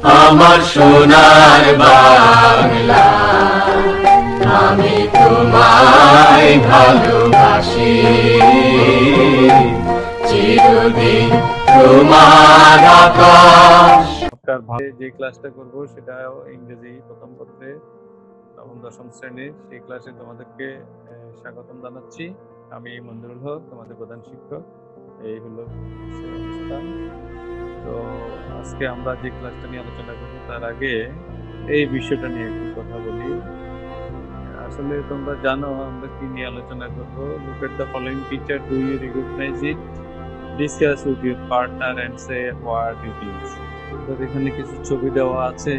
আমার সোনার বাংলা, আমি তোমায় ভালোবাসি, চিরদিন তোমার আকাশ। যে ক্লাসটা করব সেটা ইংরেজি প্রথম পত্রে নবম দশম শ্রেণীর, সেই ক্লাসে তোমাদেরকে স্বাগতম জানাচ্ছি। আমি মঞ্জুরুল হক, তোমাদের প্রধান শিক্ষক। এই হলো অনুষ্ঠান। তো আজকে আমরা যে ক্লাসটা নিয়ে আলোচনা করব তার আগে এই বিষয়টা নিয়ে একটু কথা বলি। আসলে তোমরা জানো আমরা কি নিয়ে আলোচনা করব। Look at the following picture, do you recognise it, discuss with your partner and say what it is. তো এখানে কিছু ছবি দেওয়া আছে,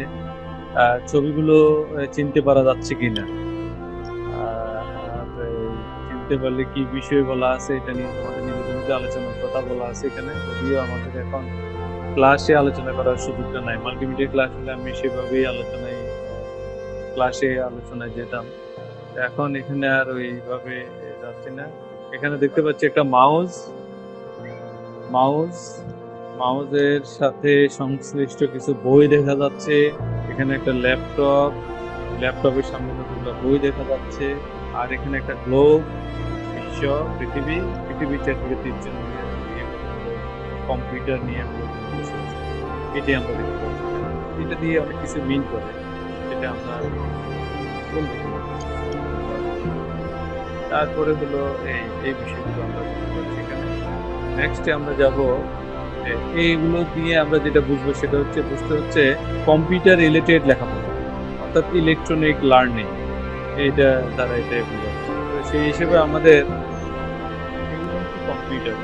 ছবিগুলো চিনতে পারা যাচ্ছে কিনা, চিনতে পারলে কি বিষয় বলা আছে এটা নিয়ে তোমাদের নিজেদের আলোচনার কথা বলা আছে এখানে। যদিও আমাদের এখন ক্লাসে আলোচনা করার সুযোগটা নাই, মাল্টিমিডিয়া ক্লাস হলে আমি সেভাবেই ক্লাসে আলোচনায় যেতাম। এখন এখানে আর ওইভাবে যাচ্ছি না। এখানে দেখতে পাচ্ছি একটা মাউসের সাথে সংশ্লিষ্ট কিছু বই দেখা যাচ্ছে। এখানে একটা ল্যাপটপের সামনে কতগুলো বই দেখা যাচ্ছে। আর এখানে একটা গ্লোব, বিশ্ব, পৃথিবী চারদিকে তিনজন কম্পিউটার নিয়ে এটাই আমরা দেখতে পাচ্ছি। এটা দিয়ে অনেক কিছু মিন করে, যেটা আমরা বলবো। তারপরে হলো এই বিষয়গুলো আমরা বুঝতে পারছি এখানে। নেক্সটে আমরা যাব, এইগুলো দিয়ে আমরা যেটা বুঝবো সেটা হচ্ছে কম্পিউটার রিলেটেড লেখাপড়া, অর্থাৎ ইলেকট্রনিক লার্নিং। এটা দ্বারা এটাই বোঝাচ্ছে। তো সেই হিসেবে আমাদের কম্পিউটার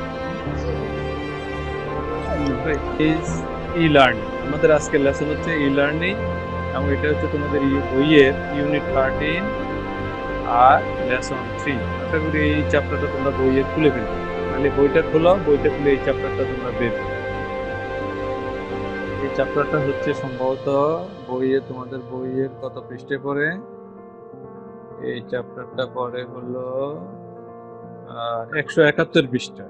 ই লার্নিং, আমাদের আজকের লেসন হচ্ছে ই লার্নিং, এবং এটা হচ্ছে তোমাদের বইয়ের ইউনিট 13 আর লেসন 3। আশা করি এই চ্যাপ্টারটা তোমরা বইয়ের খুলে ফেলবে, মানে বইটা খুলে এই চ্যাপ্টারটা তোমরা বের। এই চ্যাপ্টারটা হচ্ছে সম্ভবত তোমাদের বইয়ের কত পৃষ্ঠে পড়ে। এই চ্যাপ্টারটা পড়ে হলো 171 পৃষ্ঠা।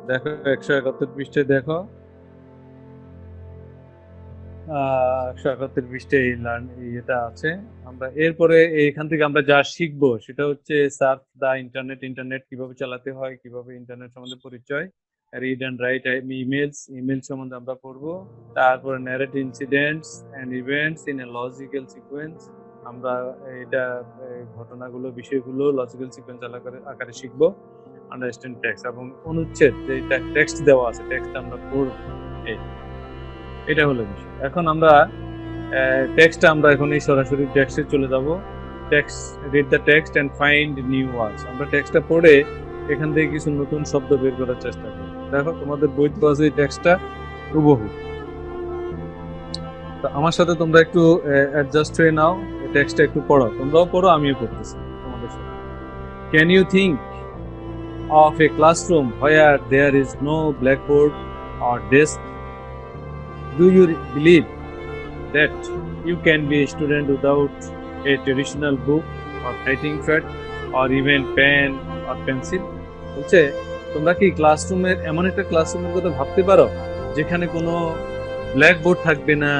দেখো 171 পৃষ্ঠায় দেখো, 171 পৃষ্ঠায় এটা আছে। আমরা এরপরে এখান থেকে আমরা যা শিখবো সেটা হচ্ছে সার্চ দা ইন্টারনেট কিভাবে চালাতে হয়, কিভাবে ইন্টারনেট সম্বন্ধে পরিচয়, রিড অ্যান্ড রাইট ইমেল সম্বন্ধে আমরা পড়বো। তারপরে narrate incidents and events in a logical sequence, আমরা এটা ঘটনাগুলো, বিষয়গুলো লজিক্যাল সিকোয়েন্স আকারে শিখবো। আন্ডারস্ট্যান্ড টেক্সট এবং অনুচ্ছেদ, যে টেক্সট দেওয়া আছে টেক্সট আমরা পড়বো। এটা হলো বিষয়। এখন আমরা এই সরাসরি টেক্সটে চলে যাব। Read the text and find new words. আমরা টেক্সটটা পড়ে এখান থেকে কিছু নতুন শব্দ বের করার চেষ্টা করি। দেখো তোমাদের বইতে আছে এই টেক্সটটা হুবহু। তো আমার সাথে তোমরা একটু অ্যাডজাস্ট হয়ে নাও, টেক্সটটা একটু পড়ো, তোমরাও পড়ো, আমিও পড়তেছি তোমাদের সাথে। Can you think of a classroom where there is no blackboard or desk? Do you believe that you can be a student without a traditional book or writing pad or even pen or pencil? বলছে তোমরা কি এমন একটা ক্লাসরুমের কথা ভাবতে পারো যেখানে কোনো ব্ল্যাকবোর্ড থাকবে না,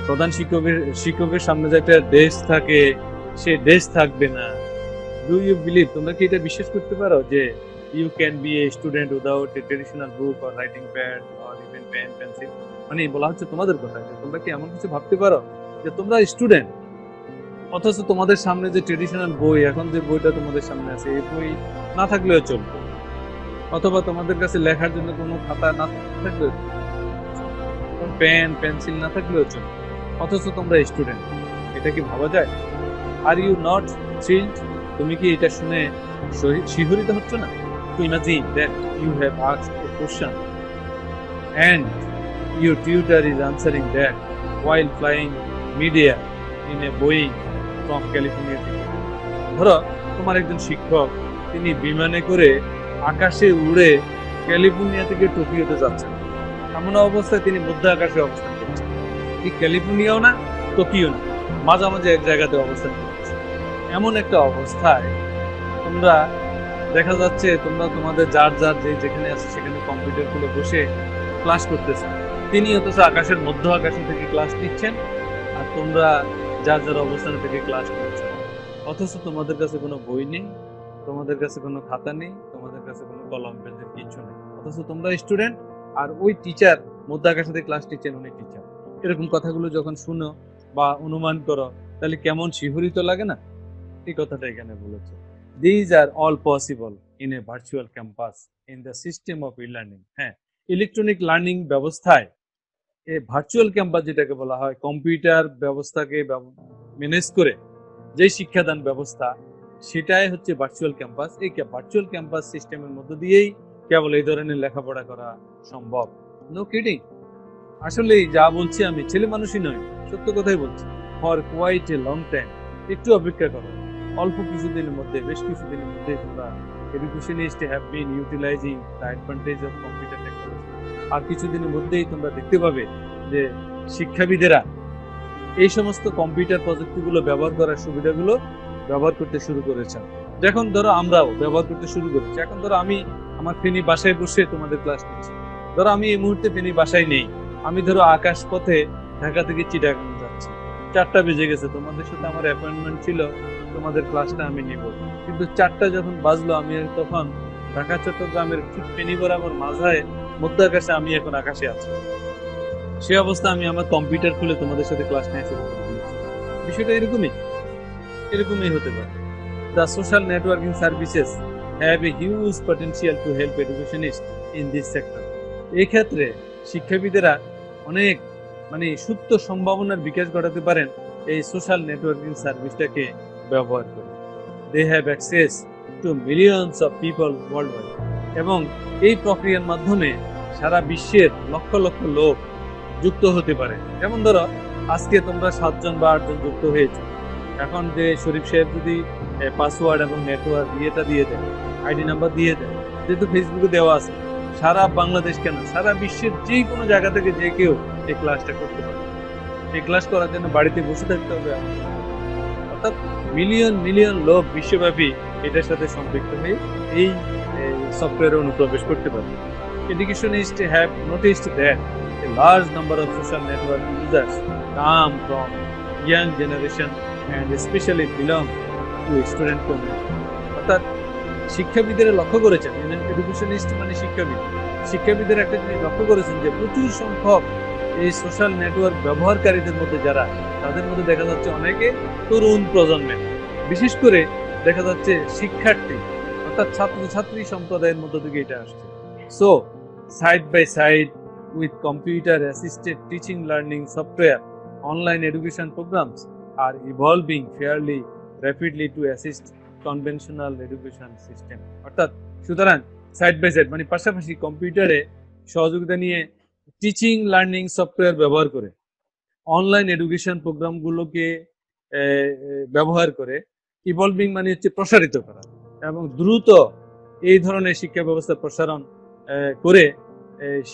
প্রধান শিক্ষকের সামনে যে একটা ডেস্ক থাকে সে ডেস্ক থাকবে না? ডু ইউ বিলিভ, তোমরা কি এটা বিশ্বাস করতে পারো যে you can be a student without a traditional book or writing pad or even pen pencil? মানে বলা হচ্ছে তোমাদের কথা, যে তোমরা কি এমন কিছু ভাবতে পারো যে তোমরা স্টুডেন্ট, অথচ তোমাদের সামনে যে ট্রেডিশনাল বই, এখন যে বইটা তোমাদের সামনে আছে, এই বই না থাকলেও চলবে, অথবা তোমাদের কাছে লেখার জন্য কোনো খাতা না থাকলেও, পেন পেন্সিল না থাকলেও চলবে, অথচ তোমরা স্টুডেন্ট। এটা কি ভাবা যায়? আর ইউ নট থ্রিলড, তুমি কি এটা শুনে শিহরিত হচ্ছ না? To imagine that you have asked a question and your tutor is answering that while flying mid-air in a Boeing from California. ধরো তোমার একজন শিক্ষক, তিনি বিমানে করে আকাশে উড়ে ক্যালিফোর্নিয়া থেকে টোকিওতে যাচ্ছেন। এমন অবস্থায় তিনি মধ্য আকাশে অবস্থান করছেন। ঠিক ক্যালিফোর্নিয়াও না, টোকিও না, মাঝামাঝি এক জায়গাতে অবস্থান করছে। এমন একটা অবস্থায় তোমরা দেখা যাচ্ছে তোমরা তোমাদের যার যেখানে আছে সেখানে কম্পিউটার খুলে বসে ক্লাস করতেছে। তিনি অথচ আকাশের মধ্য আকাশে থেকে ক্লাস নিচ্ছেন, আর তোমরা যার যার অবস্থান থেকে ক্লাস করছো। অথচ তোমাদের কাছে কোনো বই নেই, তোমাদের কাছে কোনো খাতা নেই, তোমাদের কাছে কোনো কলম পেন্সিল কিছু নেই। অথচ তোমরা স্টুডেন্ট, আর ওই টিচার মধ্য আকাশে থেকে ক্লাস নিচ্ছেন, উনি টিচার। এরকম কথাগুলো যখন শুনো বা অনুমান করো, তাহলে কেমন শিহরিত লাগে না? এই কথাটা এখানে বলেছে। These are all possible in a virtual campus in the system of e learning. হ্যাঁ, ইলেকট্রনিক লার্নিং ব্যবস্থায় এই ভার্চুয়াল ক্যাম্পাস যেটাকে বলা হয়, কম্পিউটার ব্যবস্থাকে ম্যানেজ করে যে শিক্ষাদান ব্যবস্থা, সেটাই হচ্ছে ভার্চুয়াল ক্যাম্পাস। এই ভার্চুয়াল ক্যাম্পাস সিস্টেমের মধ্য দিয়েই কেবল এই ধরনের লেখাপড়া করা সম্ভব। No kidding. আসলেই যা বলছি আমি ছেলে মানুষই নয়, সত্য কথাই বলছি। For quite a long time, একটু অপেক্ষা করো, অল্প কিছুদিনের মধ্যে, বেশ কিছুদিনের মধ্যে তোমরা educationist have been utilising the advantage of computer technology. আর কিছুদিনের মধ্যেই তোমরা দেখতে পাবে যে শিক্ষাবিদেরা এই সমস্ত কম্পিউটার প্রযুক্তিগুলো ব্যবহার করার সুবিধাগুলো ব্যবহার করতে শুরু করেছেন। যখন ধরো আমরাও ব্যবহার করতে শুরু করেছি। এখন ধরো আমি আমার ফেনী বাসায় বসে তোমাদের ক্লাস নিচ্ছি। ধরো আমি এই মুহূর্তে ফেনী বাসায় নেই, আমি ধরো আকাশ পথে ঢাকা থেকে চিটাগাং যাচ্ছি, 4টা বেজে গেছে, তোমাদের সাথে আমার অ্যাপয়েন্টমেন্ট ছিল, তোমাদের ক্লাসটা আমি নিব। কিন্তু 4টা যখন বাজলো, আমি তখন ঢাকা চট্টগ্রামের ঠিক ফেনী বরাবর মাঝায় মধ্য আকাশে আমি এখন আকাশে আছি। সে অবস্থা আমি আমার কম্পিউটার খুলে তোমাদের সাথে ক্লাস নিয়ে শুরু করে দিয়েছি। বিষয়টা এরকমই হতে পারে। The social networking services have a huge potential to help educationists in this sector. এই ক্ষেত্রে শিক্ষাবিদেরা অনেক সুপ্ত সম্ভাবনার বিকাশ ঘটাতে পারেন এই সোশ্যাল নেটওয়ার্কিং সার্ভিসটাকে ব্যবহার করে। They have access to millions of people worldwide. এবং এই প্রক্রিয়ার মাধ্যমে সারা বিশ্বের লক্ষ লক্ষ লোক যুক্ত হতে পারে। যেমন ধরো আজকে তোমরা 7 জন বা 8 জন যুক্ত হয়েছে। এখন যে শরীফ সাহেব যদি পাসওয়ার্ড এবং নেটওয়ার্ক দিয়ে দেয়, আইডি নাম্বার দিয়ে দেয়, যেহেতু ফেসবুকে দেওয়া আছে, সারা বাংলাদেশ কেন সারা বিশ্বের যে কোনো জায়গা থেকে যে কেউ এই ক্লাসটা করতে পারে। এই ক্লাস করার জন্য বাড়িতে বসে থাকতে হবে। অর্থাৎ মিলিয়ন মিলিয়ন লোক বিশ্বব্যাপী এটার সাথে সম্পৃক্ত হয়ে এই সফটওয়্যারে অনুপ্রবেশ করতে পারবে। Educationists have noticed that a large number of social network users come from young generation and especially belong to student community. অর্থাৎ শিক্ষাবিদেরা লক্ষ্য করেছেন, এডুকেশনিস্ট মানে শিক্ষাবিদের একটা জিনিস লক্ষ্য করেছেন যে প্রচুর সংখ্যক এই সোশ্যাল নেটওয়ার্ক ব্যবহারকারীদের মধ্যে যারা, তাদের মধ্যে দেখা যাচ্ছে অনেকে তরুণ প্রজন্মের, বিশেষ করে দেখা যাচ্ছে শিক্ষার্থী অর্থাৎ ছাত্রছাত্রী সম্প্রদায়ের মধ্য থেকে এটা আসছে। So side by side with computer assisted teaching learning software, online education programs are evolving fairly rapidly to assist conventional education system. অর্থাৎ সুতরাং সাইড বাই সাইড পাশাপাশি কম্পিউটারে সহযোগিতা নিয়ে টিচিং লার্নিং সফটওয়্যার ব্যবহার করে অনলাইন এডুকেশন প্রোগ্রামগুলোকে ব্যবহার করে ইভলভিং হচ্ছে প্রসারিত করা এবং দ্রুত এই ধরনের শিক্ষা ব্যবস্থা প্রসারণ করে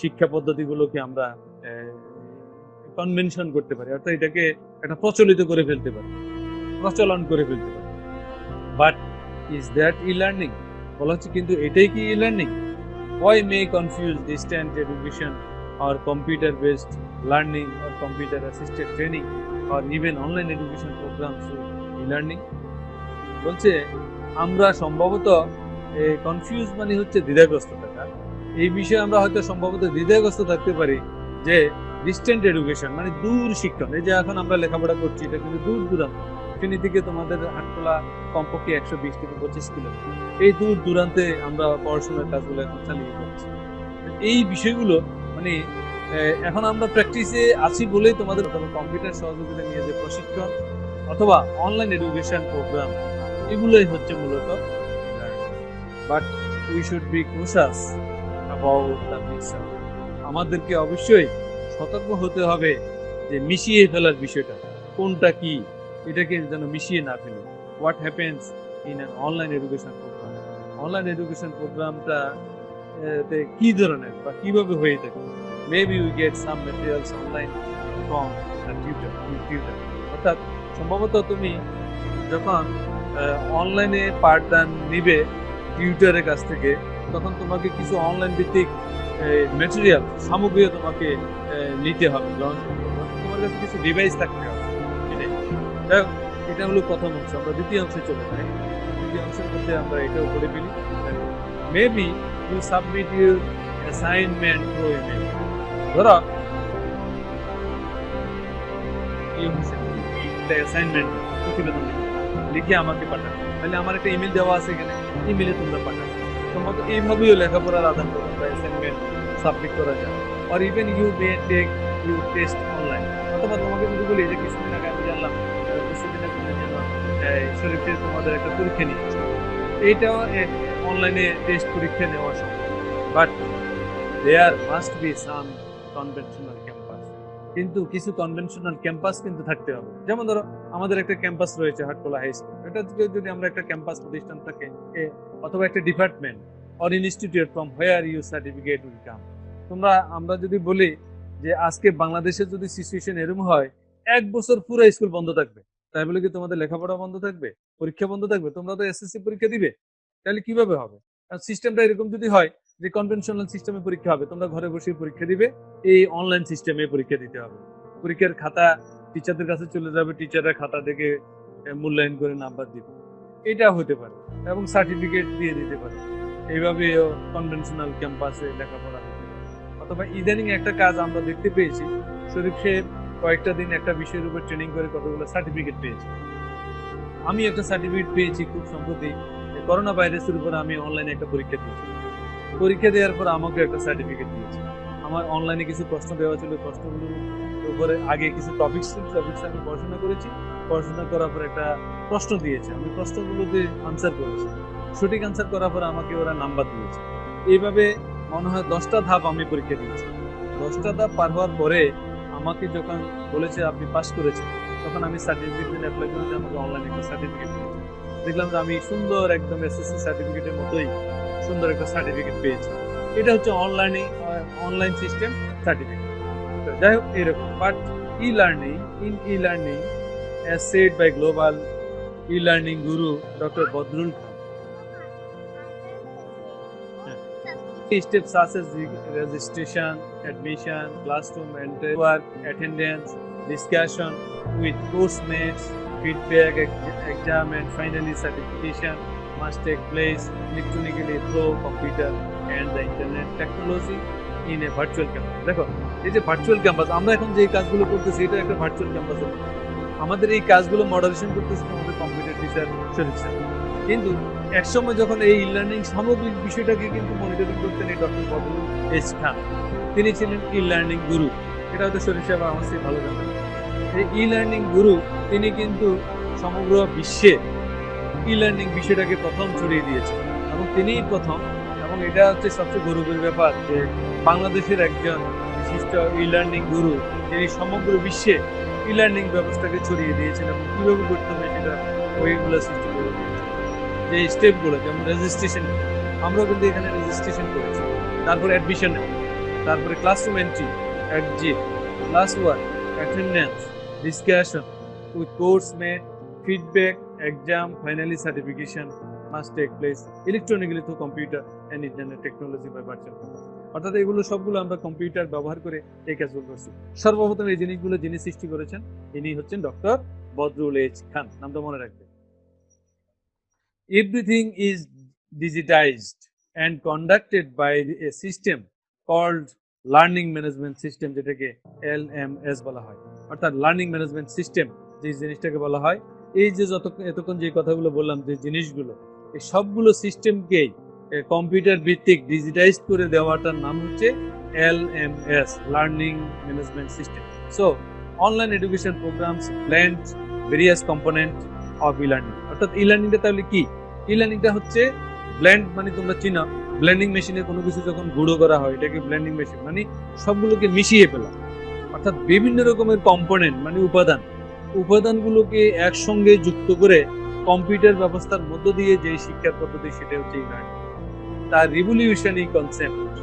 শিক্ষা পদ্ধতিগুলোকে আমরা কনভেনশন করতে পারি, অর্থাৎ এটাকে একটা প্রচলন করে ফেলতে পারি। But is that e learning? বলা হচ্ছে কিন্তু এটাই কি e learning? Why may confuse distant education or computer based learning or computer assisted training or even online education programs with e-learning? বলছে আমরা সম্ভবত কনফিউজ হচ্ছে দ্বিধাগ্রস্ত থাকা। এই বিষয়ে আমরা হয়তো সম্ভবত দ্বিধাগ্রস্ত থাকতে পারি যে ডিস্টেন্ট এডুকেশন দূর শিক্ষণ, এই যে এখন আমরা লেখাপড়া করছি এটা কিন্তু দূর দূরান্ত, ফেনী থেকে তোমাদের হাটখোলা কমপক্ষে 120 থেকে 25 কিলোমিটার, এই দূর দূরান্তে আমরা পড়াশোনার কাজগুলো এখন চালিয়ে যাচ্ছি। এই বিষয়গুলো এখন আমরা প্র্যাকটিসে আছি বলেই তোমাদের কম্পিউটার সহযোগিতা নিয়ে যে প্রশিক্ষণ অথবা অনলাইন এডুকেশন প্রোগ্রাম, এগুলোই হচ্ছে মূলত। But we should be conscious about the mixer. আমাদেরকে অবশ্যই সতর্ক হতে হবে যে মিশিয়ে ফেলার বিষয়টা, কোনটা কি এটাকে যেন মিশিয়ে না ফেলে। What happens in an online education program? Online education প্রোগ্রামটা কি ধরনের বা কিভাবে হয়ে থাকে? Maybe we get some materials online from tutor. অর্থাৎ সম্ভবত তুমি যখন অনলাইনে পাঠদান নিবে টিউটরের কাছ থেকে, তখন তোমাকে কিছু অনলাইন ভিত্তিক মেটেরিয়াল সামগ্রীও তোমাকে নিতে হবে, গ্রহণ করতে হবে, তোমার কাছে কিছু ডিভাইস থাকতে হবে। এটাই। যাই হোক, এটা হলো প্রথম অংশ। আমরা দ্বিতীয় অংশে চলে যাই। দ্বিতীয় অংশের মধ্যে আমরা এটাও করে ফেলি। Maybe you submit your assignment through email. ধরো একটা অ্যাসাইনমেন্ট প্রতিবেদন লিখে আমাকে পাঠাবে, তাহলে আমার একটা ইমেল দেওয়া আছে এখানে, ইমেলে তোমরা পাঠাবে। তোমাকে এইভাবেও লেখাপড়ার আদান প্রদান বা অ্যাসাইনমেন্ট সাবমিট করা যায়। আর even you may take you test online. অথবা তোমাকে যদি বলি যে কিছুদিন আগে আমি জানলাম কিছুদিনের জন্য যেন শরীফে তোমাদের একটা পরীক্ষা নিয়েছে, এইটাও অনলাইনে টেস্ট পরীক্ষা নেওয়া সম্ভব। But there must be some conventional campus, কিন্তু কিছু কনভেনশনাল ক্যাম্পাস কিন্তু থাকতে হবে। যেমন ধরো আমাদের একটা ক্যাম্পাস রয়েছে হাটখোলা হাই স্কুল, এটা যদি আমরা একটা ক্যাম্পাস প্রতিষ্ঠান থাকে অথবা একটা department or institute from where you certificate will come. আমরা যদি বলি যে আজকে বাংলাদেশের যদি সিচুয়েশন এরকম হয় 1 বছর পুরো স্কুল বন্ধ থাকবে, তাই বলে কি তোমাদের লেখাপড়া বন্ধ থাকবে, পরীক্ষা বন্ধ থাকবে? তোমরা তো এসএসসি পরীক্ষা দিবে, তাহলে কিভাবে হবে? সিস্টেমটা এরকম যদি হয় যে কনভেনশনাল সিস্টেমে পরীক্ষা হবে, তোমরা ঘরে বসে পরীক্ষা দিবে, এই অনলাইন সিস্টেমে পরীক্ষা দিতে হবে। পরীক্ষার খাতা টিচারদের কাছে চলে যাবে, টিচাররা খাতা দেখে মূল্যায়ন করে নাম্বার দিবে, এটা হতে পারে, এবং সার্টিফিকেট দিয়ে দিতে পারে। এইভাবে কনভেনশনাল ক্যাম্পাসে লেখাপড়া হতে পারে। অথবা ইদানিং একটা কাজ আমরা দেখতে পেয়েছি, শরীফ সাহেব কয়েকটা দিন একটা বিষয়ের উপর ট্রেনিং করে কতগুলো সার্টিফিকেট পেয়েছি। আমি একটা সার্টিফিকেট পেয়েছি খুব সম্প্রতি, করোনা ভাইরাসের উপর আমি অনলাইনে একটা পরীক্ষা দিয়েছি। পরীক্ষা দেওয়ার পর আমাকে একটা সার্টিফিকেট দিয়েছে। আমার অনলাইনে কিছু প্রশ্ন দেওয়া ছিল, প্রশ্নগুলোর উপরে আগে কিছু টপিকস ছিল, টপিকস আমি পড়াশোনা করেছি, পড়াশোনা করার পর একটা প্রশ্ন দিয়েছে, আমি প্রশ্নগুলোতে আনসার করেছি, সঠিক আনসার করার পর আমাকে ওরা নাম্বার দিয়েছে। এইভাবে মনে হয় 10টা ধাপ আমি পরীক্ষা দিয়েছি। 10টা ধাপ পার হওয়ার পরে আমাকে যখন বলেছে আপনি পাস করেছেন, তখন আমি সার্টিফিকেট জন্য অ্যাপ্লাই করেছি, আমাকে অনলাইনে একটা সার্টিফিকেট দিয়েছে। দেখলাম যে আমি সুন্দর একদম এসএসসি সার্টিফিকেটের মতোই সুন্দর একটা সার্টিফিকেট পেয়েছি। এটা হচ্ছে অনলাইন সিস্টেম সার্টিফিকেট। যাই হোক এরকম। But e learning as said by global e-learning guru Dr. Badrul Khan, steps such as registration, admission, classroom entry, work, attendance, discussion with course mates, feedback, exam and finally certification must take place electronically through computer and the internet technology in a virtual campus. দেখো এই যে virtual campus, আমরা এখন যে কাজগুলো করতেছি এটা একটা ভার্চুয়াল ক্যাম্পাসের মতো। আমাদের এই কাজগুলো মডারেশন করতেছে আমাদের কম্পিউটার টিচার শরীফ স্যার, কিন্তু একসময় যখন এই ই লার্নিং সামগ্রিক বিষয়টাকে কিন্তু মনিটরিং করতেন এই ডক্টর বদরুল এইচ খান, তিনি ছিলেন ই লার্নিং গুরু। এটা হয়তো শরীফ সাহেব আমার চেয়ে ভালো জানেন। এই ই লার্নিং গুরু তিনি কিন্তু সমগ্র বিশ্বে ই লার্নিং বিষয়টাকে প্রথম ছড়িয়ে দিয়েছেন, এবং তিনিই প্রথম। এবং এটা হচ্ছে সবচেয়ে গৌরবের ব্যাপার যে বাংলাদেশের একজন বিশিষ্ট ই লার্নিং গুরু তিনি সমগ্র বিশ্বে ই লার্নিং ব্যবস্থাকে ছড়িয়ে দিয়েছেন এবং কীভাবে করতে হবে সেটা ওইগুলো সৃষ্টি করে দিয়েছেন। যে স্টেপগুলো যেমন রেজিস্ট্রেশন, আমরাও কিন্তু এখানে রেজিস্ট্রেশন করেছি, তারপরে অ্যাডমিশন, তারপরে classroom entry, exit, class work, attendance, discussion with course mate, feedback, exam, finally certification must take place electronically through computer and internet technology by virtual campus. অর্থাৎ এগুলো সবগুলো আমরা কম্পিউটার ব্যবহার করে এই কাজগুলো করছি। সর্বপ্রথম এই জিনিসগুলো যিনি সৃষ্টি করেছেন ইনি হচ্ছেন ডক্টর বদরুল এইচ খান, নামটা মনে রাখবেন। Everything is digitized and conducted by a system called learning management system, যেটাকে LMS বলা হয়। অর্থাৎ লার্নিং ম্যানেজমেন্ট সিস্টেম যে জিনিসটাকে বলা হয়, এই যে এতক্ষণ যে কথাগুলো বললাম, যে জিনিসগুলো, এই সবগুলো সিস্টেমকেই কম্পিউটার ভিত্তিক ডিজিটাইজ করে দেওয়াটার নাম হচ্ছে LMS, learning management system. So online education programs blend various component of e learning. অর্থাৎ ই লার্নিংটা তাহলে কি? ই লার্নিংটা হচ্ছে ব্লেন্ড, মানে তোমরা চিনো ব্লেন্ডিং মেশিনে কোনো কিছু যখন গুঁড়ো করা হয় এটাকে ব্লেন্ডিং মেশিন, মানে সবগুলোকে মিশিয়ে ফেলা। অর্থাৎ বিভিন্ন রকমের কম্পোনেন্ট মানে উপাদানগুলোকে একসঙ্গে যুক্ত করে কম্পিউটার ব্যবস্থার মধ্য দিয়ে যে শিক্ষার পদ্ধতি সেটা হচ্ছে e learning. The revolutionary concept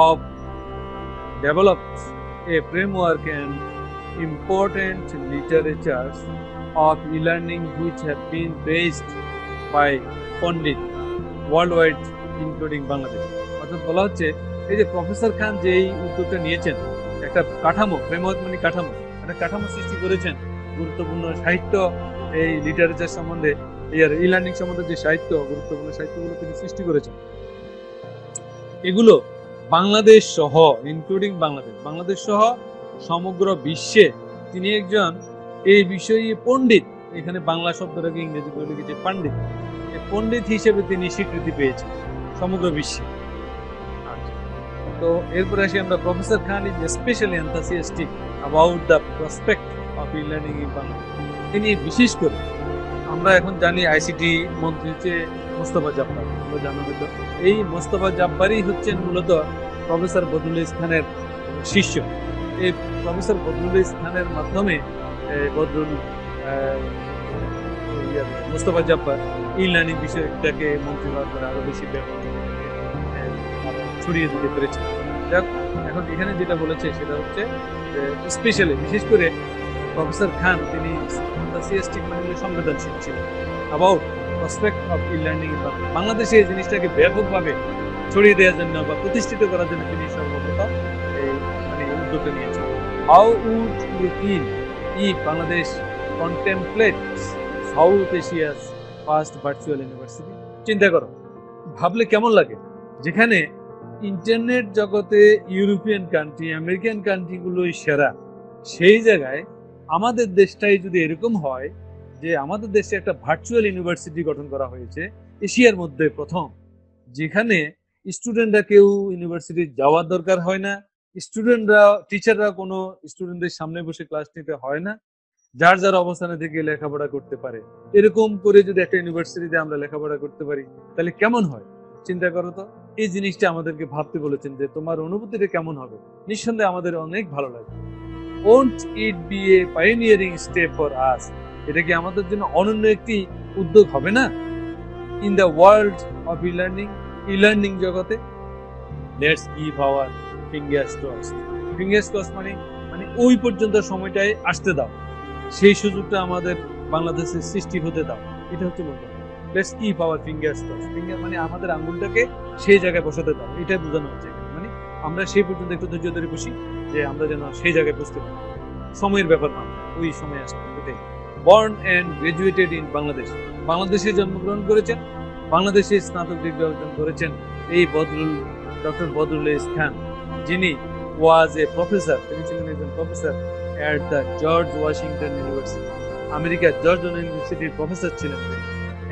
of develops a framework and important literatures of e-learning which have been praised by Pandit worldwide including Bangladesh. অর্থাৎ বলা হচ্ছে এই যে প্রফেসর খান যে এই উদ্যোগটা নিয়েছেন, একটা কাঠামো, ফ্রেমওয়ার্ক মানে কাঠামো, একটা কাঠামো সৃষ্টি করেছেন, গুরুত্বপূর্ণ সাহিত্য, এই লিটারেচার সম্বন্ধে, ই লার্নিং সম্বন্ধে যে সাহিত্য, গুরুত্বপূর্ণ সাহিত্যগুলো তিনি সৃষ্টি করেছেন, এগুলো বাংলাদেশ সহ, ইনক্লুডিং বাংলাদেশ সহ সমগ্র বিশ্বে তিনি একজন এই বিষয়ে পণ্ডিত, এখানে বাংলা শব্দটাকে ইংরেজি করে লিখেছে পণ্ডিত, এই পণ্ডিত হিসেবে তিনি স্বীকৃতি পেয়েছেন সমগ্র বিশ্বে। তো এরপরে আসি আমরা, professor Khan is specially enthusiastic about the prospect of e-learning in Bangla. তিনি বিশেষ করে, আমরা এখন জানি আইসিটি মন্ত্রী হচ্ছে মোস্তফা জাব্বার, আমরা জানা হয়তো, এই মোস্তফা জাব্বারই হচ্ছেন মূলত প্রফেসর বদরুল ইসলামের শিষ্য। এই প্রফেসর বদরুল ইসলামের মাধ্যমে মোস্তফা জাব্বার ই লার্নিং বিষয়টাকে মন্ত্রী হওয়ার পরে আরো বেশি ব্যাপক ছড়িয়ে দিতে পেরেছে। যাক, এখন এখানে যেটা বলেছে সেটা হচ্ছে স্পেশালি, বিশেষ করে প্রফেসর খান তিনি এনথাসিয়াস্টিক মানে সংবেদনশীল ছিলেন about prospect of e-learning in Bangla. বাংলাদেশে এই জিনিসটাকে ব্যাপকভাবে ছড়িয়ে দেওয়ার জন্য বা প্রতিষ্ঠিত করার জন্য তিনি সর্বপ্রথম এই মানে উদ্যোগটা নিয়েছেন। How would you feel if Bangladesh contemplates South Asia's first virtual university? চিন্তা করো, ভাবলে কেমন লাগে, যেখানে ইন্টারনেট জগতে ইউরোপিয়ান কান্ট্রি, আমেরিকান কান্ট্রিগুলোই সেরা, সেই জায়গায় আমাদের দেশটাই যদি এরকম হয় যে আমাদের দেশে একটা ভার্চুয়াল ইউনিভার্সিটি গঠন করা হয়েছে এশিয়ার মধ্যে প্রথম, যেখানে স্টুডেন্টরা কেউ ইউনিভার্সিটি যাওয়ার দরকার হয় না, স্টুডেন্টরা, টিচাররা কোনো স্টুডেন্টদের সামনে বসে ক্লাস নিতে হয় না, যার যার অবস্থানে থেকে লেখাপড়া করতে পারে, এরকম করে যদি একটা ইউনিভার্সিটিতে আমরা লেখাপড়া করতে পারি তাহলে কেমন হয়? চিন্তা করো তো, এই জিনিসটা আমাদেরকে ভাবতে বলেছেন যে তোমার অনুভূতিটা কেমন হবে। নিঃসন্দেহে আমাদের অনেক ভালো লাগবে। Won't it be a pioneering step for us? এটা কি আমাদের জন্য অনন্য একটি উদ্যোগ হবে না? In the world of e-learning জগতে, let's give our fingers crossed. Fingers crossed মানে ওই পর্যন্ত সময়টাই আসতে দাও, সেই সুযোগটা আমাদের বাংলাদেশের সৃষ্টি হতে দাও, এটা হচ্ছে বলতে। Let's keep our fingers crossed. Finger মানে আমাদের আঙ্গুলটাকে সেই জায়গায় বসাতে দাও, এটাই বোঝানো হচ্ছে। মানে আমরা সেই পর্যন্ত একটু ধৈর্য ধরে বসি যে আমরা যেন সেই জায়গায় বুঝতে পারি, সময়ের ব্যাপার না, ওই সময় আসবে। এটাই। Born and graduated in Bangladesh, বাংলাদেশে জন্মগ্রহণ করেছেন, বাংলাদেশে স্নাতক ডিগ্রি অর্জন করেছেন এই ডক্টর বদরুল খান, যিনি ওয়াজ এ প্রফেসর, তিনি ছিলেন একজন professor at the George Washington university, আমেরিকার জর্জ ইউনিভার্সিটির প্রফেসর ছিলেন তিনি,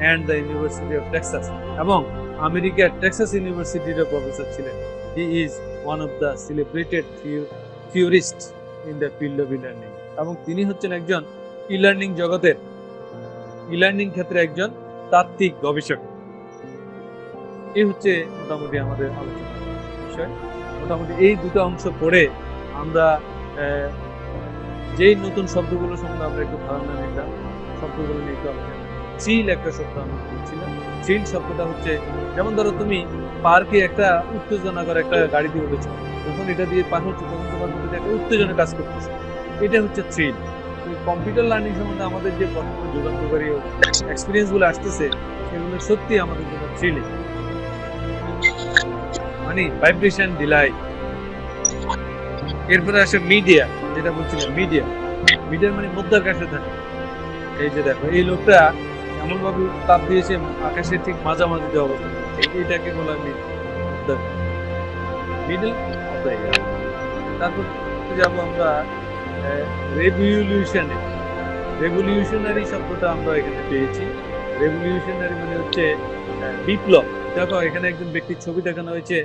and the university of Texas, এবং আমেরিকার টেক্সাস ইউনিভার্সিটিরও প্রফেসর ছিলেন। He is one of the celebrated theorists in the field of e-learning, এবং তিনি হচ্ছেন একজন ই-লার্নিং জগতের, ই-লার্নিং ক্ষেত্রে একজন তাত্ত্বিক গবেষক। এই হচ্ছে মোটামুটি আমাদের আলোচনার বিষয়। মোটামুটি এই দুটো অংশ পড়ে আমরা যেই নতুন শব্দগুলো সম্বন্ধে আমরা একটু ধারণা নিতাম, শব্দগুলো নিয়ে একটু আলোচনা। থ্রিল একটা শব্দ আমরা বলছিলাম। থ্রিল শব্দটা হচ্ছে, যেমন ধরো তুমি পার্কে একটা উত্তেজনাকর একটা গাড়ি দিয়ে উঠেছো, যখন এটা দিয়ে পার হচ্ছে তখন তোমার মধ্যে একটা উত্তেজনা কাজ করতেছে, এটা হচ্ছে থ্রিল। কম্পিউটার লার্নিং সম্বন্ধে আমাদের যে বর্তমান যুগান্তকারী এক্সপিরিয়েন্স গুলো আসতেছে, সেগুলো সত্যি আমাদের জন্য থ্রিলিং, মানে ভাইব্রেশন, ডিলাইট। এরপরে আসে মিডিয়া, যেটা বলছিলাম, মিডিয়ার মানে মধ্যাকাশে থাকে। এই যে দেখো, এই লোকটা এমন ভাবে তাপ দিয়েছে আকাশের ঠিক মাঝামাঝিতে অবস্থান, এটাকে বলা মিডল অফ দ্য ইয়ার। তারপর যাবো আমরা রেভলিউশনারি শব্দটা আমরা এখানে পেয়েছি। রেভলিউশনারি মানে হচ্ছে বিপ্লব। দেখো এখানে একজন ব্যক্তির ছবি দেখানো হয়েছে,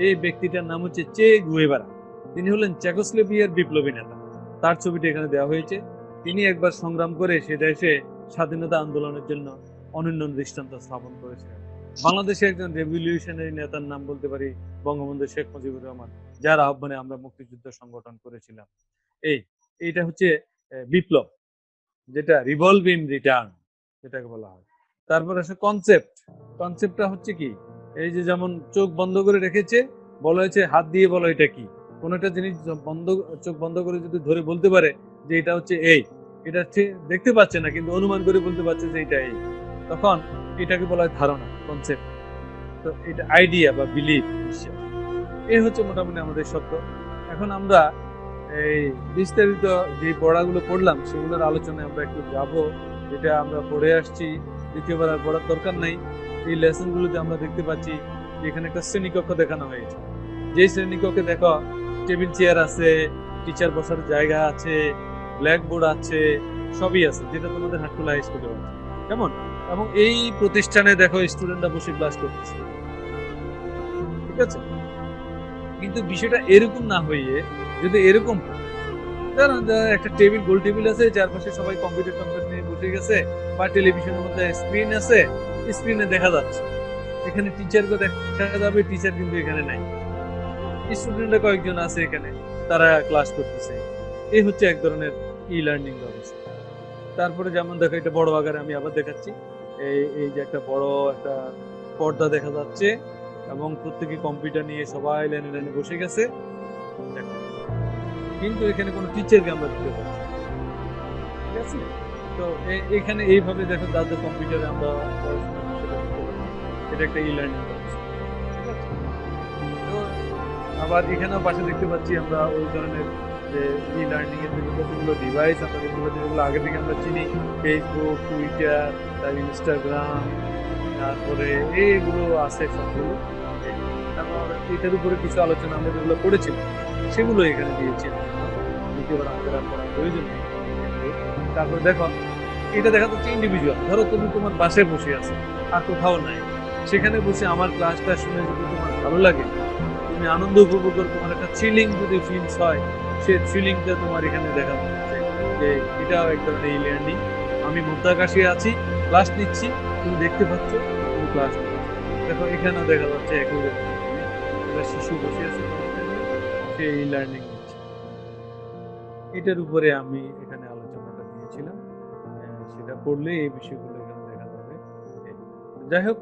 এই ব্যক্তিটার নাম হচ্ছে চে গুয়েভারা, তিনি হলেন চেকোস্লোভাকিয়ার বিপ্লবী নেতা, তার ছবিটা এখানে দেওয়া হয়েছে। তিনি একবার সংগ্রাম করে সে দেশে স্বাধীনতা আন্দোলনের জন্য অনন্য দৃষ্টান্ত স্থাপন করেছিলেন। বাংলাদেশে একজন রেভলিউশনারি নেতার নাম বলতে পারি বঙ্গবন্ধু শেখ মুজিবুর রহমান, যার আহ্বানে আমরা মুক্তিযুদ্ধ সংগঠন করেছিলাম। এইটা হচ্ছে বিপ্লব, যেটা রিভলভিং রিটার্ন যেটাকে বলা হয়। তারপর আসে কনসেপ্টটা হচ্ছে কি, এই যে যেমন চোখ বন্ধ করে রেখেছে, বলা হয়েছে হাত দিয়ে বলো এটা কি, কোন একটা জিনিস চোখ বন্ধ করে যদি ধরে বলতে পারে যে এটা হচ্ছে এটা দেখতে পাচ্ছে না কিন্তু অনুমান করে বলতে পারছে যে এটা তখন এটাকে বলা হয় ধারণা, কনসেপ্ট। তো এটা আইডিয়া বা বিলিফ, বিশ্বাস। এই হচ্ছে মোটামুটি আমাদের শব্দ। এখন আমরা এই বিস্তারিত যে পড়াগুলো পড়লাম সেগুলোর আলোচনায় আমরা একটু যাব, যেটা আমরা পড়ে আসছি, দ্বিতীয়বার আর পড়ার দরকার নাই। এই লেসনগুলোতে আমরা দেখতে পাচ্ছি যে এখানে একটা শ্রেণীকক্ষ দেখানো হয়েছে। যে শ্রেণীকক্ষে দেখো টেবিল চেয়ার আছে, টিচার বসার জায়গা আছে, ব্ল্যাকবোর্ড আছে, সবই আছে, যেটা তোমাদের হাটখোলা হাই স্কুলে আছে। কেমন? এবং এই প্রতিষ্ঠানে দেখো স্টুডেন্টরা বসে ক্লাস করতেছে, ঠিক আছে? কিন্তু বিষয়টা এরকম না হইয়ে যদি এরকম হয়, ধরুন একটা টেবিল, গোল টেবিল আছে, চারপাশে সবাই কম্পিউটার নিয়ে বসে গেছে, বা টেলিভিশনের মধ্যে স্ক্রিন আছে, স্ক্রিনে দেখা যাচ্ছে, এখানে টিচারকে দেখা যাবে, টিচার কিন্তু এখানে নাই, স্টুডেন্টরা কয়েকজন আছে এখানে, তারা ক্লাস করতেছে। এই হচ্ছে এক ধরনের ই লার্নিং ব্যবস্থা। তারপরে যেমন দেখো, এটা বড় আকারে আমি আবার দেখাচ্ছি, এই যে একটা বড় একটা পর্দা দেখা যাচ্ছে, এবং প্রত্যেকে কম্পিউটার নিয়ে সবাই লাইনে লাইনে বসে গেছে, দেখো। কিন্তু এখানে কোনো টিচারকে আমরা দিতে পারছি না, ঠিক আছে? তো এখানে এইভাবে দেখো, যাদের কম্পিউটারে আমরা পড়াশোনা করি সেটা করতে পারি। এটা একটা ই লার্নিং ব্যবস্থা, ঠিক আছে? তো আবার এখানেও পাশে দেখতে পাচ্ছি আমরা ওই ধরনের যে ই লার্নিং এর কতগুলো ডিভাইস আমরা দেখতে পাচ্ছি, যেগুলো আগে থেকে আমরা চিনি, ফেসবুক, টুইটার, তার ইনস্টাগ্রাম, তারপরে এইগুলো আছে সবগুলো। তারপর এটার উপরে কিছু আলোচনা আমরা যেগুলো করেছিলাম সেগুলো এখানে দিয়েছি, দ্বিতীয়বার আমাদের আর করার প্রয়োজন নেই। তারপর দেখো, এটা দেখা যাচ্ছে ইন্ডিভিজুয়াল। ধরো তুমি তোমার বাসায় বসে আছো, আর কোথাও নাই, সেখানে বসে আমার ক্লাসটা শুনে যদি তোমার ভালো লাগে, তুমি আনন্দ উপভোগ করো, তোমার একটা থ্রিলিং যদি ফিলস হয়, সেই থ্রিলিংটা তোমার এখানে দেখা যাচ্ছে যে এটাও এক ধরনের ই লার্নিং। আমি মধ্যাকাশে আছি, ক্লাস নিচ্ছি, তুমি দেখতে পাচ্ছ, তুমি ক্লাস নিচ্ছ। দেখো এখানেও দেখা যাচ্ছে একই রকম একটা শিশু বসে আছে, সে ই লার্নিং নিচ্ছে। এটার উপরে আমি এখানে আলোচনাটা দিয়েছিলাম, সেটা পড়লে এই বিষয়গুলো এখানে দেখা যাবে। যাই হোক,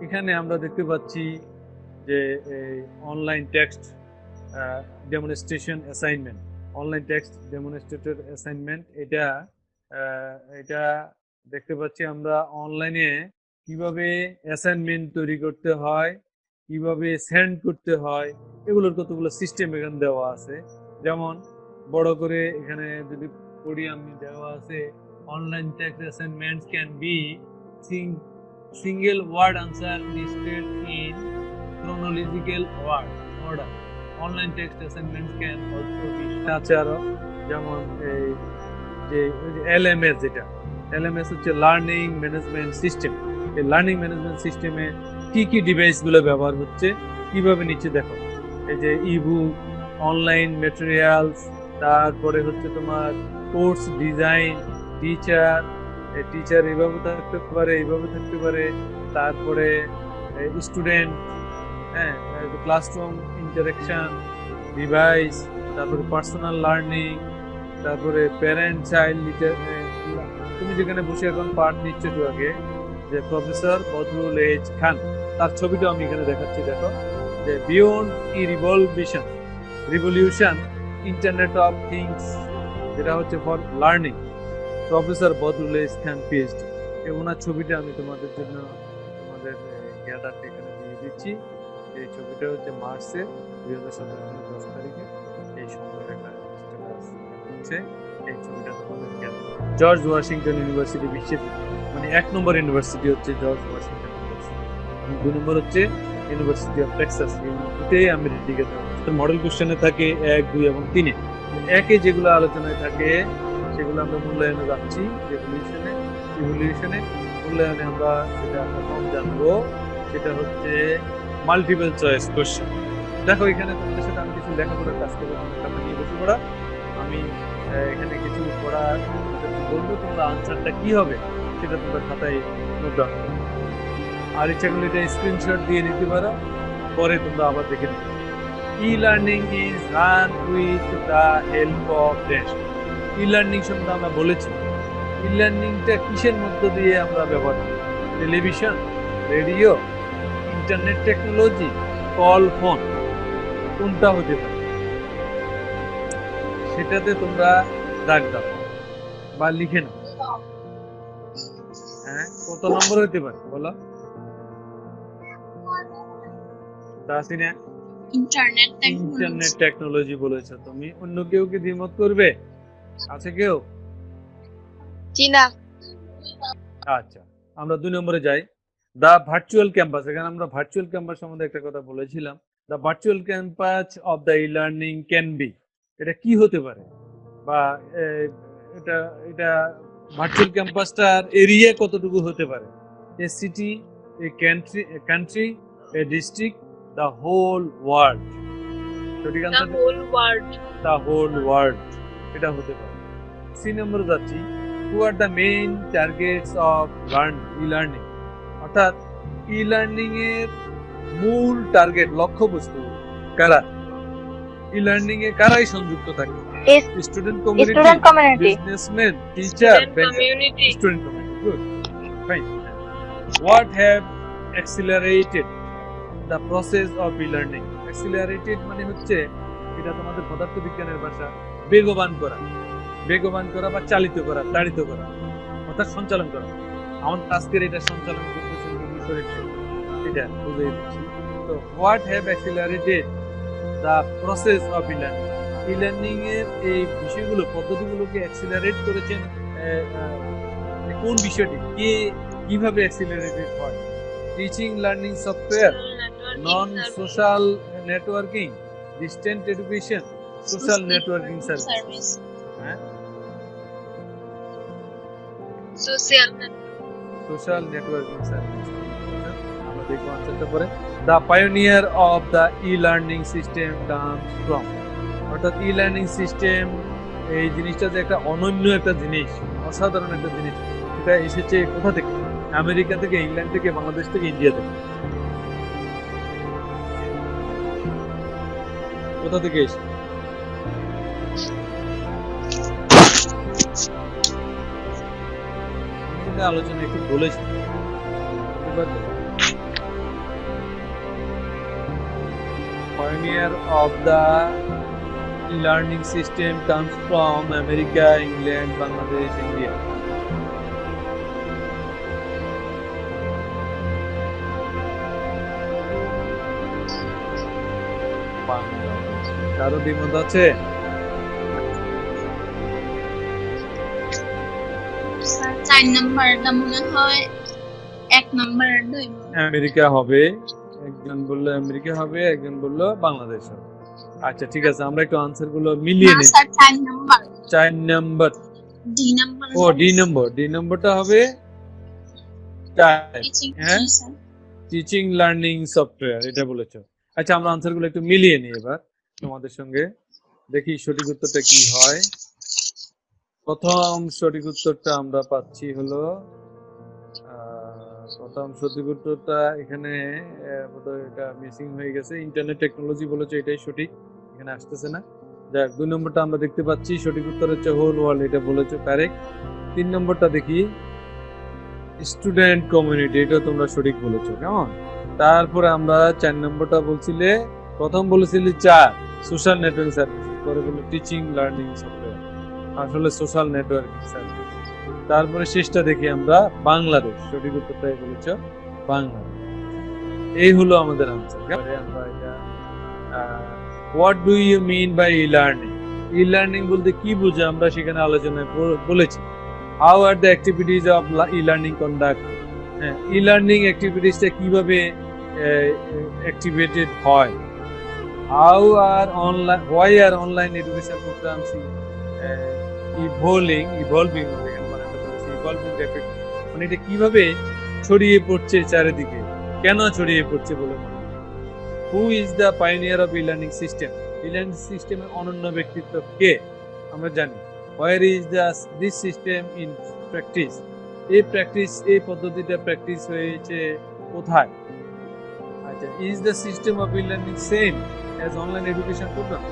এখানে আমরা দেখতে পাচ্ছি যে online text demonstration assignment, online text demonstrator assignment, এটা দেখতে পাচ্ছি আমরা অনলাইনে কিভাবে অ্যাসাইনমেন্ট তৈরি করতে হয়, কিভাবে সেন্ড করতে হয়, এগুলোর কতগুলো সিস্টেম এখানে দেওয়া আছে। যেমন বড় করে এখানে যদি পড়ি আমি, দেওয়া আছে online text assignments can be single word answer listed in chronological order. Online text assignments can also be আছে আরো, যেমন এই যে LMS, যেটা LMS হচ্ছে লার্নিং ম্যানেজমেন্ট সিস্টেম। এই লার্নিং ম্যানেজমেন্ট সিস্টেমে কি কি ডিভাইসগুলো ব্যবহার হচ্ছে, কিভাবে নিচে দেখো, এই যে ইবুক, অনলাইন ম্যাটেরিয়ালস, তারপরে হচ্ছে তোমার কোর্স ডিজাইন, টিচার এইভাবে থাকতে পারে, এইভাবে থাকতে পারে, তারপরে স্টুডেন্ট, হ্যাঁ, ক্লাসরুম ইন্টারেকশন, ডিভাইস, তারপরে পার্সোনাল লার্নিং, তারপরে প্যারেন্ট চাইল্ড। তুমি যেখানে বসে এখন পাঠ নিচ্ছ একটু আগে, যে প্রফেসর বদরুল এইচ খান, তার ছবিটা আমি এখানে দেখাচ্ছি, দেখো, যে beyond e-revolution internet of things, যেটা হচ্ছে for learning, professor Badrul H Khan PhD. ওনার ছবিটা আমি তোমাদের জন্য তোমাদের গ্যাদারটা এখানে দিয়ে দিচ্ছি। এই ছবিটা হচ্ছে মার্চের 2017 10 তারিখে, এই সময়ের একটা স্ট্যাটাস হচ্ছে। এই ছবিটা তোমাদের জর্জ ওয়াশিংটন ইউনিভার্সিটি, বিশ্বের মানে 1 নম্বর ইউনিভার্সিটি হচ্ছে জর্জ ওয়াশিংটন ইউনিভার্সিটি, 2 নম্বর হচ্ছে ইউনিভার্সিটি অফ টেক্সাস। এটাই আমেরিকাতে মডেল কোশ্চেনে থাকে 1, 2 এবং 3। একে যেগুলো আলোচনায় থাকে সেগুলো আমরা মূল্যায়নে যাচ্ছি, ইভলিউশনে মূল্যায়নে আমরা যেটা প্রথম জানবো সেটা হচ্ছে মাল্টিপল চয়েস কোশ্চেন। দেখো এখানে তোমাদের সাথে আমি কিছু লেখাপড়ার কাজ করবো, তোমরা নিয়ে বসে পড়া, আমি এখানে কিছু পড়া বলবো, তোমরা আনসারটা কি হবে সেটা তোমরা খাতায় নোট ডাউন করো, আর ইচ্ছা করলে এটা স্ক্রিনশট দিয়ে নিতে পারো, পরে তোমরা আবার দেখে নিতে পারো। E learning is run with the help of dash. E learning সম্বন্ধে আমরা বলেছি, ই লার্নিংটা কিসের মধ্য দিয়ে আমরা ব্যবহার করি? Television, radio, internet technology, call, phone, কোনটা হতে পারে সেটাতে তোমরা দাগ দাও বা লিখে নাও। হ্যাঁ, কত নম্বর হতে পারে বলো? তাসিনা ইন্টারনেট ইন্টারনেট টেকনোলজি বলেছো তুমি। অন্য কেউ কি দ্বিমত করবে? আছে কেউ? জি না। আচ্ছা, আমরা 2 নম্বরে যাই। The virtual campus. এখানে আমরা ভার্চুয়াল ক্যাম্পাস সম্বন্ধে একটা কথা বলেছিলাম। The virtual campus of the e-learning can be. এটা কি হতে পারে? বা এ, এটা এটা ভার্চুয়াল ক্যাম্পাসটার এরিয়া কতটুকু হতে পারে? A city, a country, a district, the whole world. সঠিক আনসার দ্য হোল ওয়ার্ল্ড, এটা হতে পারে। সি নম্বরে যাচ্ছি। Who are the main targets of e-learning, অর্থাৎ ই-লার্নিং এর মূল টার্গেট, লক্ষ্যবস্তু কারা? ই-লার্নিং এ কারাই সংযুক্ত থাকে? Student community, businessman, teacher, student community. Good, fine. What have accelerated the process of e-learning? Accelerated মানে হচ্ছে, এটা তোমাদের পদার্থবিজ্ঞানের ভাষা, বেগবান করা। বেগবান করা বা চালিত করা, তাড়িত করা, অর্থাৎ সঞ্চালন করা। আমাদের আজকের এটা সঞ্চালন করতেছে এটা বুঝিয়ে দিচ্ছি। তো what have accelerated the process of e-learning, e-learning এর এই বিষয়গুলো, পদ্ধতিগুলোকে অ্যাক্সিলারেট করেছেন কোন বিষয়টি, কে কিভাবে অ্যাক্সিলারেটেড হয়? Teaching learning software, non social networking, distant education, social networking service. হ্যাঁ, সোশ্যাল নেটওয়ার্কিং সার্ভিস। আমরা দেখবো আনসারটা পরে। The pioneer of the e-learning system comes from, অর্থাৎ ই-লার্নিং সিস্টেম এই জিনিসটা যে একটা অনন্য একটা জিনিস, অসাধারণ একটা জিনিস, এটা এসেছে কোথা থেকে? আমেরিকা থেকে, ইংল্যান্ড থেকে, বাংলাদেশ থেকে, ইন্ডিয়া থেকে। কোথা থেকে এসে? আলোচনা একটু বলেছি। Pioneer of the e-learning system comes from America, England, Bangladesh, India. কারো দ্বিমত আছে? চার নাম্বারটা মনে হয় এক নাম্বার, আমেরিকা হবে, একজন বললো আমেরিকা হবে, একজন বললো বাংলাদেশ হবে। আচ্ছা ঠিক আছে, আমরা একটু আনসার গুলো মিলিয়ে নিই। 4 নাম্বার, ডি নাম্বার। ও ডি নম্বর, ডি নম্বরটা হবে 4। হ্যাঁ, টিচিং লার্নিং সফটওয়্যার, এটা বলেছো। আচ্ছা, আমরা আনসার গুলো একটু মিলিয়ে নিই এবার তোমাদের সঙ্গে, দেখি সঠিক উত্তরটা কি হয়। প্রথম সঠিক উত্তরটা আমরা পাচ্ছি হলো, প্রথম সঠিক উত্তরটা এখানে বোধহয় এটা মিসিং হয়ে গেছে। ইন্টারনেট টেকনোলজি বলেছে, এটাই সঠিক, এখানে আসতেছে না। যাক, 2 নম্বরটা আমরা দেখতে পাচ্ছি, সঠিক উত্তর হচ্ছে হোল ওয়ার্ল্ড, এটা বলেছো, কারেক্ট। 3 নম্বরটা দেখি, স্টুডেন্ট কমিউনিটি, এটা তোমরা সঠিক বলেছো, কেমন। তারপরে আমরা 4 নম্বরটা বলছিলে, প্রথম বলেছিলে 4 সোশ্যাল নেটওয়ার্কিং সার্ভিস, পরে বললো টিচিং লার্নিং সফটওয়্যার, আসলে সোশ্যাল নেটওয়ার্কিং সার্ভিস। তারপরে শেষটা দেখি আমরা বাংলাদেশ, সঠিক উত্তরটাই বলেছ বাংলাদেশ। এই হলো আমাদের আনসার। আমরা এটা what do you mean by e-learning, e-learning বলতে কি বুঝে আমরা সেখানে আলোচনায় বলেছি। How are the activities of e-learning conduct, হ্যাঁ, ই-লার্নিং অ্যাক্টিভিটিসটা কিভাবে অ্যাক্টিভেটেড হয়। How are online, why are online education programs evolving, মানে এটা কিভাবে ছড়িয়ে পড়ছে চারিদিকে, কেন ছড়িয়ে পড়ছে বলে মনে হয়। Who is the pioneer of e-learning system, e-learning সিস্টেমের অনন্য ব্যক্তিত্ব কে, আমরা জানি। Where is this system in practice, এই পদ্ধতিটা প্র্যাকটিস হয়েছে কোথায়। আচ্ছা, is the system of e-learning same as online education program,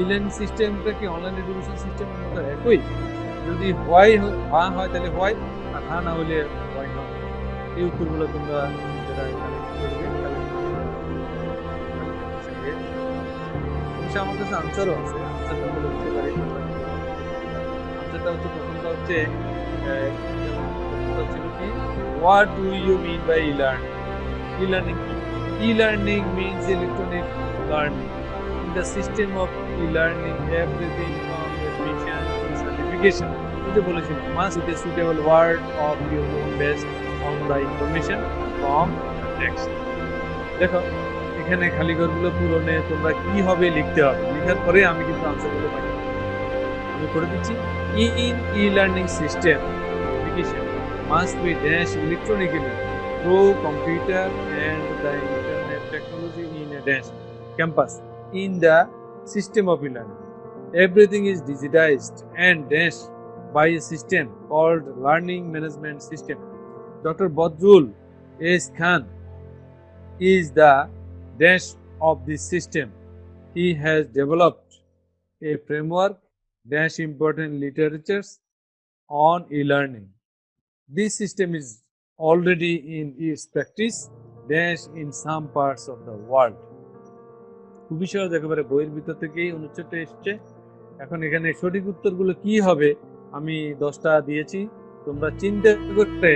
e-learning সিস্টেমটা কি অনলাইন এডুকেশন সিস্টেমের মতো একই? যদি হয় তাহলে হয়, আর না হলে হয় না। এই উত্তরগুলো তোমরা যারা এখানে করবে, আমার কাছে আনসারও আছে, আনসারটা বলে দিতে পারি। আনসারটা হচ্ছে, প্রথমটা হচ্ছে কি, what do you mean by e-learning, e-learning কি? E-learning means electronic learning. In the system of e-learning, everything from admission to certification must be a suitable word of your own based on the information from the text. দেখো এখানে খালি ঘরগুলো পূরণে তোমরা কি হবে লিখতে হবে, লেখার পরে আমি কিন্তু আনসারগুলো পাই। আমি করে দিচ্ছি, in e-learning system education must be dash electronically through computer and the internet technology in a dash campus. In the system of e-learning, everything is digitized and dash by a system called learning management system. Dr. Badrul S. Khan is the dash of this system. He has developed a framework dash important literatures on e-learning. This system is already in its practice dash in some parts of the world. খুবই সহজ, একেবারে বইয়ের ভিতর থেকেই অনুচ্ছেদটা এসছে। এখন এখানে সঠিক উত্তরগুলো কি হবে আমি 10টা দিয়েছি, তোমরা চিন্তা করতে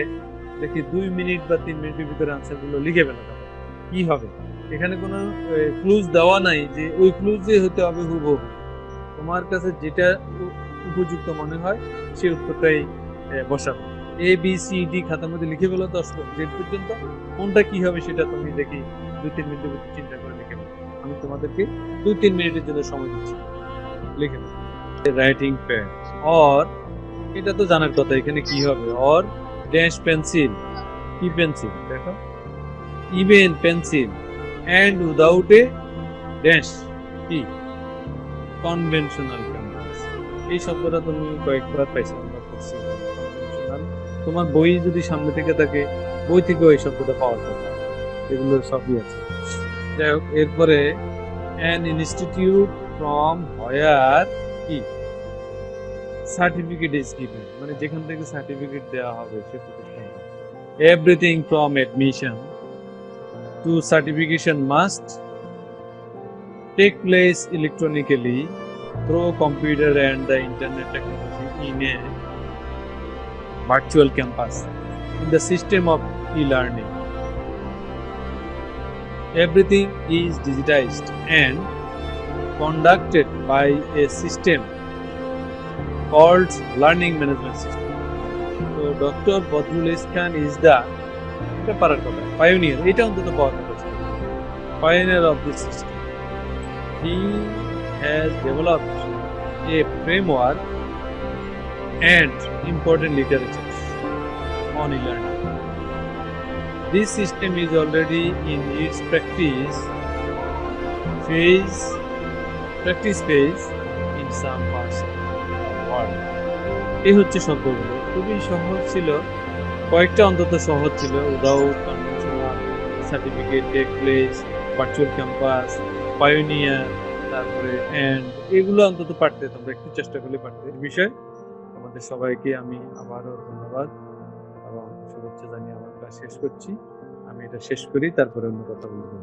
দেখি 2 মিনিট বা 3 মিনিটের ভিতরে আনসারগুলো লিখে ফেলা যাবে কি হবে। এখানে কোনো ক্লুজ দেওয়া নাই যে ওই ক্লুজে হতে হবে হুবহু, তোমার কাছে যেটা উপযুক্ত মনে হয় সেই উত্তরটাই বসাবে। এ বি সি ডি খাতার মধ্যে লিখে ফেলো 10 জেড পর্যন্ত, কোনটা কি হবে সেটা তুমি দেখি 2-3 মিনিটের ভিতরে চিন্তা করে লিখে ফেলো। আমি তোমাদেরকে 2-3 মিনিটের জন্য সময় দিচ্ছি, লিখে ফেলো। রাইটিং প্যাড অর, এটা তো জানার কথা, এখানে কি হবে, অর ড্যাশ পেন্সিল, কি পেন্সিল দেখো, even pencil and without a dash কি কনভেনশনাল পেন্সিল। এই শব্দটা তুমি কয়েকবার পাইছো, আমরা পড়ছি কনভেনশনাল। তোমার বই যদি সামনে থেকে থাকে বই থেকেও এই শব্দটা পাওয়া যাবে, এগুলো সবই আছে। যাই হোক, এরপরে অ্যান ইনস্টিটিউট ফ্রম হোয়ার কি সার্টিফিকেট ইজ গিভেন, মানে যেখান থেকে সার্টিফিকেট দেওয়া হবে সে প্রতিষ্ঠানটা। Everything from admission to certification must take place electronically through computer and the internet technology in a virtual campus in the system of e-learning. Everything is digitized and conducted by a system called learning management system. So Dr. Badrul S. Khan is the pioneer. Eta onto pioneer of this system. He has developed a framework and important literature on e-learning. This system is already in its practice phase in some parts of the world. এই হচ্ছে শব্দগুলো, খুবই সহজ ছিল, কয়েকটা অন্তত সহজ ছিল। Without conventional, certificate, take place, virtual campus, pioneer, তারপরে এন্ড, এগুলো অন্তত পারতে, তোমরা একটু চেষ্টা করলে পারতে। এই বিষয়ে আমাদের সবাইকে আমি আবারও ধন্যবাদ এবং শুভেচ্ছা জানিয়ে আমার ক্লাস শেষ করছি। আমি এটা শেষ করি, তারপরে অন্য কথা বলবো।